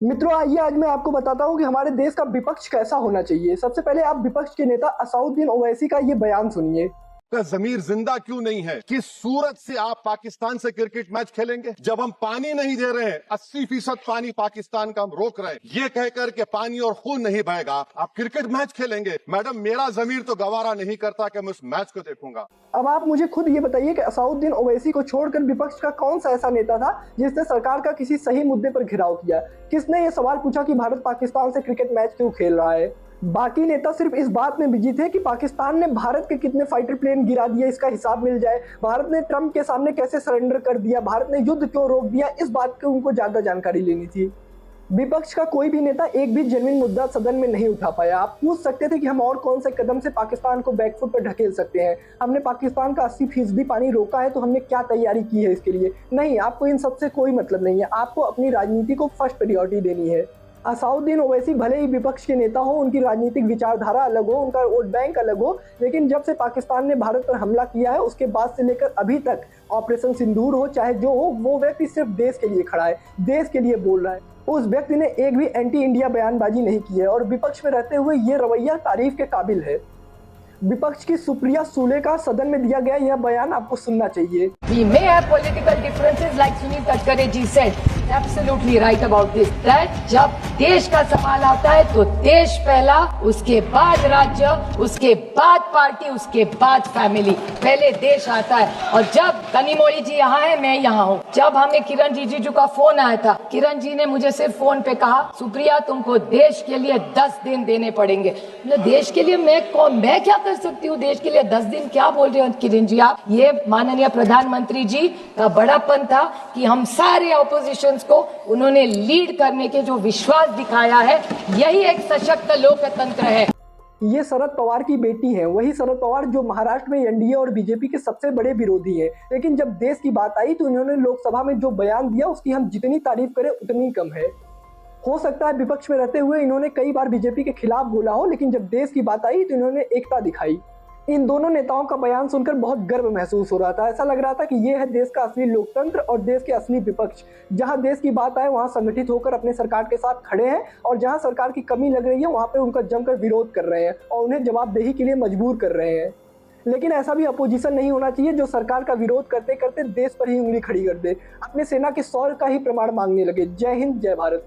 मित्रों, आइए आज मैं आपको बताता हूँ कि हमारे देश का विपक्ष कैसा होना चाहिए। सबसे पहले आप विपक्ष के नेता असाउद्दीन ओवैसी का ये बयान सुनिए। का जमीर जिंदा क्यों नहीं है कि सूरत से आप पाकिस्तान से क्रिकेट मैच खेलेंगे जब हम पानी नहीं दे रहे हैं। 80% पानी पाकिस्तान का हम रोक रहे हैं, ये कहकर के पानी और खून नहीं बहेगा आप क्रिकेट मैच खेलेंगे। मैडम, मेरा जमीर तो गवारा नहीं करता कि मैं उस मैच को देखूंगा। अब आप मुझे खुद ये बताइए कि असाउद्दीन ओवैसी को छोड़कर विपक्ष का कौन सा ऐसा नेता था जिसने सरकार का किसी सही मुद्दे पर घेराव किया। किसने ये सवाल पूछा कि भारत पाकिस्तान से क्रिकेट मैच क्यों खेल रहा है। बाकी नेता सिर्फ इस बात में बिजी थे कि पाकिस्तान ने भारत के कितने फाइटर प्लेन गिरा दिए, इसका हिसाब मिल जाए। भारत ने ट्रंप के सामने कैसे सरेंडर कर दिया, भारत ने युद्ध क्यों रोक दिया, इस बात की उनको ज्यादा जानकारी लेनी थी। विपक्ष का कोई भी नेता एक भी जेन्युइन मुद्दा सदन में नहीं उठा पाया। आप पूछ सकते थे कि हम और कौन से कदम से पाकिस्तान को बैकफुट पर ढकेल सकते हैं। हमने पाकिस्तान का 80% पानी रोका है, तो हमने क्या तैयारी की है इसके लिए। नहीं, आपको इन सबसे कोई मतलब नहीं है। आपको अपनी राजनीति को फर्स्ट प्रायोरिटी देनी है। असाउद्दीन ओवैसी भले ही विपक्ष के नेता हो, उनकी राजनीतिक विचारधारा अलग हो, उनका वोट बैंक अलग हो, लेकिन जब से पाकिस्तान ने भारत पर हमला किया है उसके बाद से लेकर अभी तक ऑपरेशन सिंदूर हो चाहे जो हो, वो व्यक्ति सिर्फ देश के लिए खड़ा है, देश के लिए बोल रहा है। उस व्यक्ति ने एक भी एंटी इंडिया बयानबाजी नहीं की है और विपक्ष में रहते हुए ये रवैया तारीफ के काबिल है। विपक्ष की सुप्रिया सूले का सदन में दिया गया यह बयान आपको सुनना चाहिए। We may have political differences, like Sunil Tadkare ji said. Absolutely right about this. That जब देश का सवाल आता है तो देश पहला, उसके बाद राज्य, उसके बाद पार्टी, उसके बाद फैमिली, पहले देश आता है। और जब कनिमोळी जी यहाँ है, मैं यहाँ हूँ। जब हमें किरण रिजिजू का फोन आया था, किरण जी ने मुझे सिर्फ फोन पे कहा, सुप्रिया तुमको देश के लिए 10 दिन देने पड़ेंगे। देश के लिए मैं क्या कर सकती हूँ? देश के लिए 10 दिन क्या बोल रहे हो किरण जी आप? ये माननीय प्रधानमंत्री जी का बड़ापन था कि हम सारे ऑपोजिशन को उन्होंने लीड करने के जो विश्वास दिखाया है, यही एक सशक्त लोकतंत्र है। ये शरद पवार की बेटी है, वही शरद पवार जो महाराष्ट्र में एनडीए और बीजेपी के सबसे बड़े विरोधी हैं। लेकिन जब देश की बात आई तो इन्होंने लोकसभा में जो बयान दिया उसकी हम जितनी तारीफ करें उतनी कम है। हो सकता है विपक्ष में रहते हुए इन्होंने कई बार बीजेपी के खिलाफ बोला हो, लेकिन जब देश की बात आई तो इन्होंने एकता दिखाई। इन दोनों नेताओं का बयान सुनकर बहुत गर्व महसूस हो रहा था। ऐसा लग रहा था कि ये है देश का असली लोकतंत्र और देश के असली विपक्ष। जहां देश की बात आए वहां संगठित होकर अपने सरकार के साथ खड़े हैं और जहां सरकार की कमी लग रही है वहां पे उनका जमकर विरोध कर रहे हैं और उन्हें जवाबदेही के लिए मजबूर कर रहे हैं। लेकिन ऐसा भी अपोजिशन नहीं होना चाहिए जो सरकार का विरोध करते करते देश पर ही उंगली खड़ी कर दे, अपने सेना के शौर्य का ही प्रमाण मांगने लगे। जय हिंद, जय भारत।